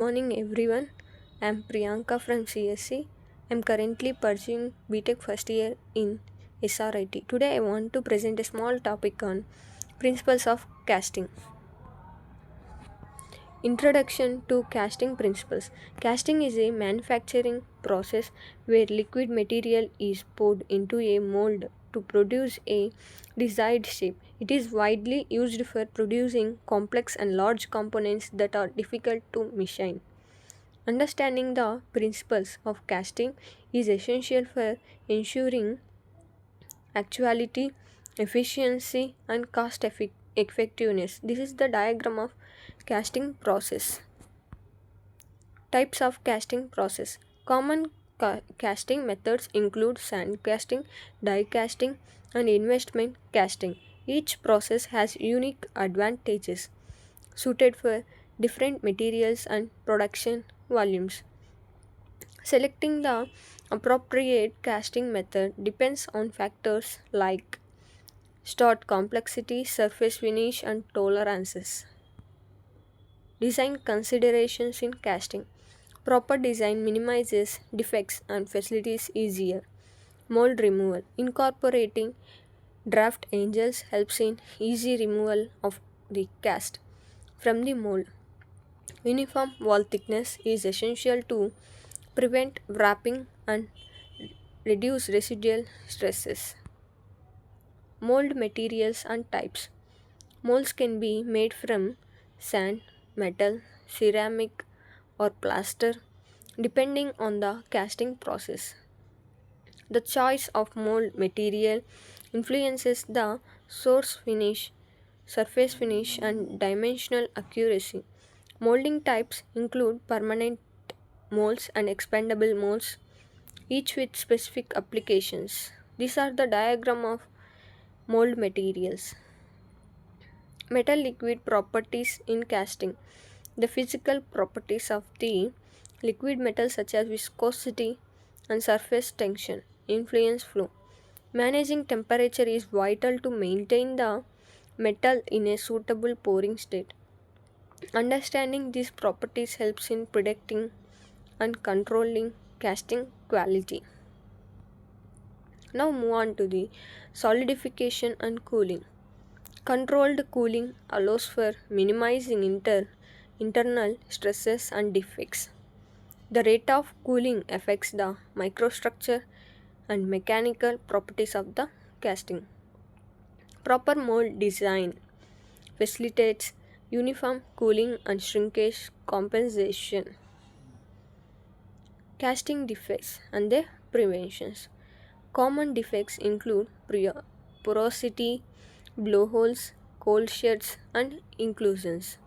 Morning everyone. I'm Priyanka from CSC. I'm currently pursuing BTech first year in SRIT. Today I want to present a small topic on principles of casting. Introduction to casting principles. Casting is a manufacturing process where liquid material is poured into a mold to produce a desired shape. It is widely used for producing complex and large components that are difficult to machine. Understanding the principles of casting is essential for ensuring actuality, efficiency, and effectiveness. This is the diagram of casting process. Types of casting process. Common casting methods include sand casting, die casting, and investment casting. Each process has unique advantages suited for different materials and production volumes. Selecting the appropriate casting method depends on factors like start complexity, surface finish, and tolerances. Design considerations in casting. Proper design minimizes defects and facilities easier. Mold removal. Incorporating draft angles helps in easy removal of the cast from the mold. Uniform wall thickness is essential to prevent wrapping and reduce residual stresses. Mold materials and types. Molds can be made from sand, metal, ceramic, or plaster depending on the casting process. The choice of mold material influences the source finish, surface finish, and dimensional accuracy. Molding types include permanent molds and expandable molds, each with specific applications. These are the diagram of mold materials. Metal liquid properties in casting. The physical properties of the liquid metal such as viscosity and surface tension influence flow. Managing temperature is vital to maintain the metal in a suitable pouring state. Understanding these properties helps in predicting and controlling casting quality. Now move on to the solidification and cooling. Controlled cooling allows for minimizing internal stresses and defects. The rate of cooling affects the microstructure and mechanical properties of the casting. Proper mold design facilitates uniform cooling and shrinkage compensation. Casting defects and their preventions. Common defects include porosity, blowholes, cold sheds, and inclusions.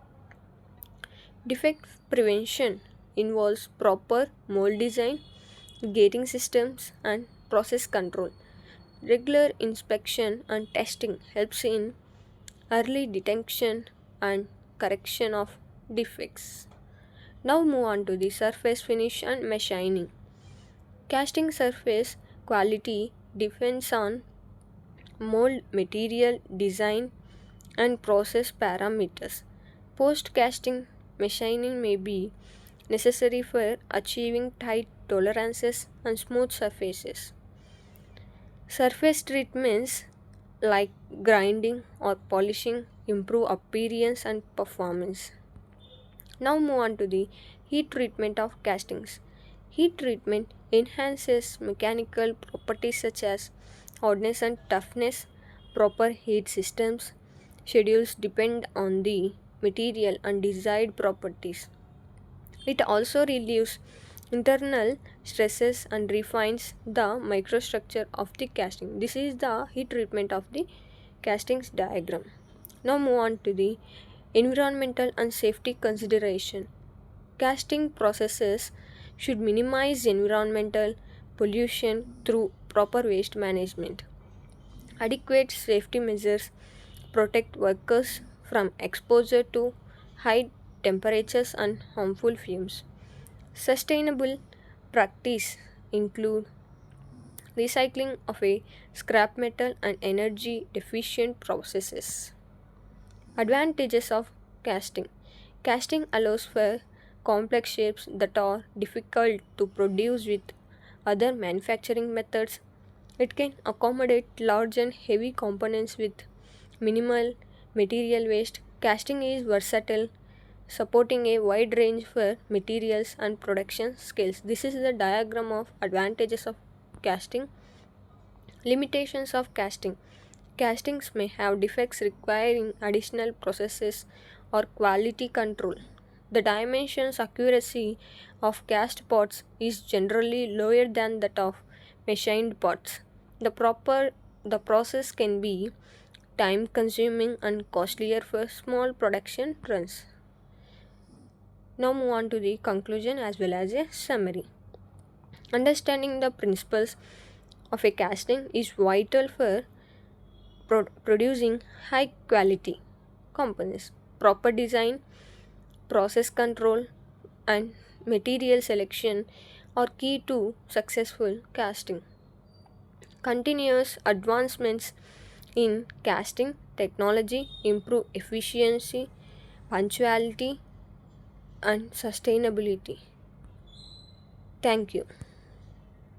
Defect prevention involves proper mold design, gating systems, and process control. Regular inspection and testing helps in early detection and correction of defects. Now move on to the surface finish and machining. Casting surface quality depends on mold material design and process parameters. Post casting machining may be necessary for achieving tight tolerances and smooth surfaces. Surface treatments like grinding or polishing improve appearance and performance. Now move on to the heat treatment of castings. Heat treatment enhances mechanical properties such as hardness and toughness. Proper heat systems schedules depend on the material and desired properties. It also relieves internal stresses and refines the microstructure of the casting. This is the heat treatment of the castings diagram. Now move on to the environmental and safety consideration. Casting processes should minimize environmental pollution through proper waste management. Adequate safety measures protect workers from exposure to high temperatures and harmful fumes. Sustainable practice include recycling of a scrap metal and energy efficient processes. Advantages of casting. Casting allows for complex shapes that are difficult to produce with other manufacturing methods. It can accommodate large and heavy components with minimal material waste. Casting is versatile, supporting a wide range for materials and production scales. This is the diagram of advantages of casting. Limitations of casting. Castings may have defects requiring additional processes or quality control. The dimensions accuracy of cast pots is generally lower than that of machined pots. The process can be time consuming and costlier for small production runs. Now move on to the conclusion as well as a summary. Understanding the principles of a casting is vital for producing high quality components. Proper design, process control, and material selection are key to successful casting. Continuous advancements in casting technology improve efficiency, punctuality, and sustainability. Thank you.